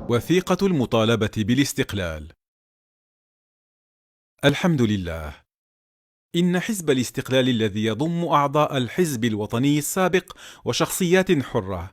وثيقة المطالبة بالاستقلال. الحمد لله. إن حزب الاستقلال الذي يضم أعضاء الحزب الوطني السابق وشخصيات حرة،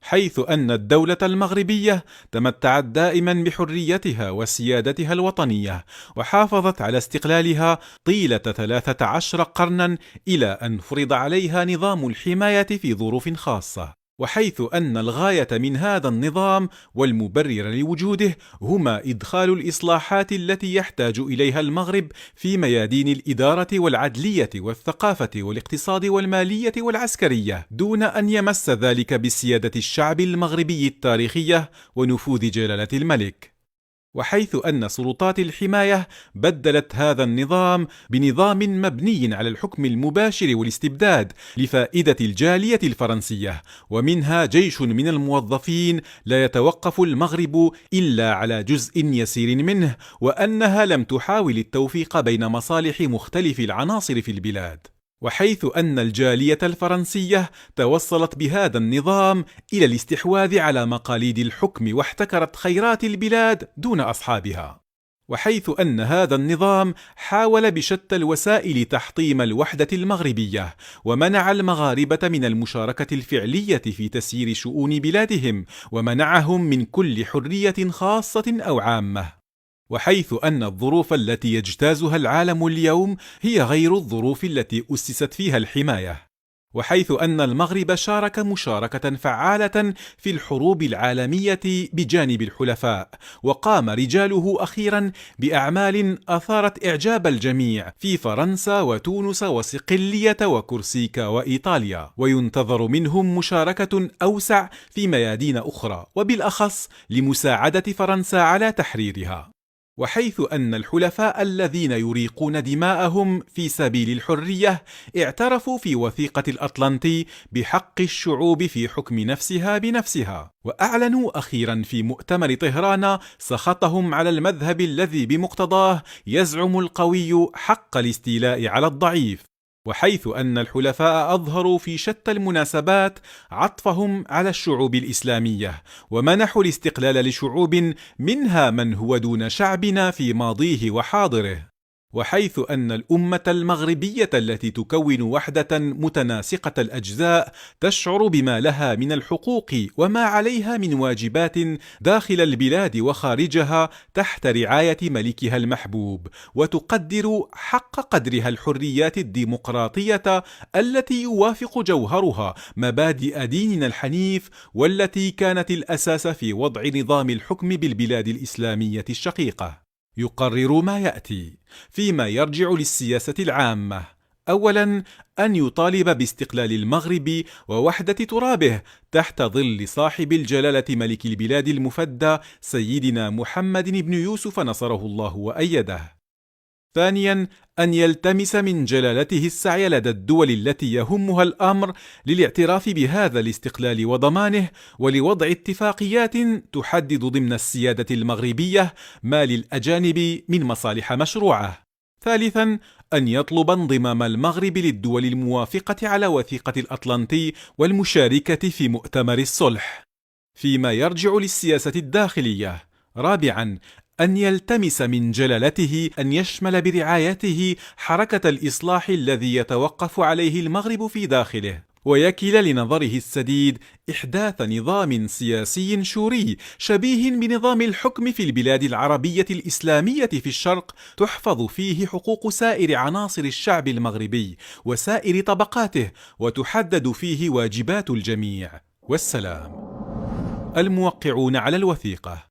حيث أن الدولة المغربية تمتعت دائما بحريتها وسيادتها الوطنية، وحافظت على استقلالها طيلة 13 قرنا إلى أن فرض عليها نظام الحماية في ظروف خاصة، وحيث أن الغاية من هذا النظام والمبرر لوجوده هما إدخال الإصلاحات التي يحتاج إليها المغرب في ميادين الإدارة والعدلية والثقافة والاقتصاد والمالية والعسكرية، دون أن يمس ذلك بسيادة الشعب المغربي التاريخية ونفوذ جلالة الملك. وحيث أن سلطات الحماية بدلت هذا النظام بنظام مبني على الحكم المباشر والاستبداد لفائدة الجالية الفرنسية، ومنها جيش من الموظفين لا يتوقف المغرب إلا على جزء يسير منه، وأنها لم تحاول التوفيق بين مصالح مختلف العناصر في البلاد. وحيث أن الجالية الفرنسية توصلت بهذا النظام إلى الاستحواذ على مقاليد الحكم واحتكرت خيرات البلاد دون أصحابها. وحيث أن هذا النظام حاول بشتى الوسائل تحطيم الوحدة المغربية، ومنع المغاربة من المشاركة الفعلية في تسيير شؤون بلادهم، ومنعهم من كل حرية خاصة أو عامة. وحيث أن الظروف التي يجتازها العالم اليوم هي غير الظروف التي أسست فيها الحماية، وحيث أن المغرب شارك مشاركة فعالة في الحروب العالمية بجانب الحلفاء، وقام رجاله أخيرا بأعمال أثارت إعجاب الجميع في فرنسا وتونس وصقلية وكورسيكا وإيطاليا، وينتظر منهم مشاركة أوسع في ميادين أخرى، وبالأخص لمساعدة فرنسا على تحريرها. وحيث أن الحلفاء الذين يريقون دماءهم في سبيل الحرية اعترفوا في وثيقة الأطلنطي بحق الشعوب في حكم نفسها بنفسها، وأعلنوا أخيرا في مؤتمر طهران سخطهم على المذهب الذي بمقتضاه يزعم القوي حق الاستيلاء على الضعيف. وحيث أن الحلفاء أظهروا في شتى المناسبات عطفهم على الشعوب الإسلامية، ومنحوا الاستقلال لشعوب منها من هو دون شعبنا في ماضيه وحاضره. وحيث أن الأمة المغربية التي تكون وحدة متناسقة الأجزاء تشعر بما لها من الحقوق وما عليها من واجبات داخل البلاد وخارجها تحت رعاية ملكها المحبوب، وتقدر حق قدرها الحريات الديمقراطية التي يوافق جوهرها مبادئ ديننا الحنيف، والتي كانت الأساس في وضع نظام الحكم بالبلاد الإسلامية الشقيقة. يقرر ما يأتي فيما يرجع للسياسة العامة: أولا، أن يطالب باستقلال المغرب ووحدة ترابه تحت ظل صاحب الجلالة ملك البلاد المفدى سيدنا محمد بن يوسف نصره الله وأيده. ثانيا، أن يلتمس من جلالته السعي لدى الدول التي يهمها الأمر للاعتراف بهذا الاستقلال وضمانه، ولوضع اتفاقيات تحدد ضمن السيادة المغربية ما للأجانب من مصالح مشروعة. ثالثا، أن يطلب انضمام المغرب للدول الموافقة على وثيقة الأطلنطي والمشاركة في مؤتمر الصلح. فيما يرجع للسياسة الداخلية: رابعا، أن يلتمس من جلالته أن يشمل برعايته حركة الإصلاح الذي يتوقف عليه المغرب في داخله، ويكل لنظره السديد إحداث نظام سياسي شوري شبيه بنظام الحكم في البلاد العربية الإسلامية في الشرق، تحفظ فيه حقوق سائر عناصر الشعب المغربي وسائر طبقاته، وتحدد فيه واجبات الجميع. والسلام. الموقعون على الوثيقة: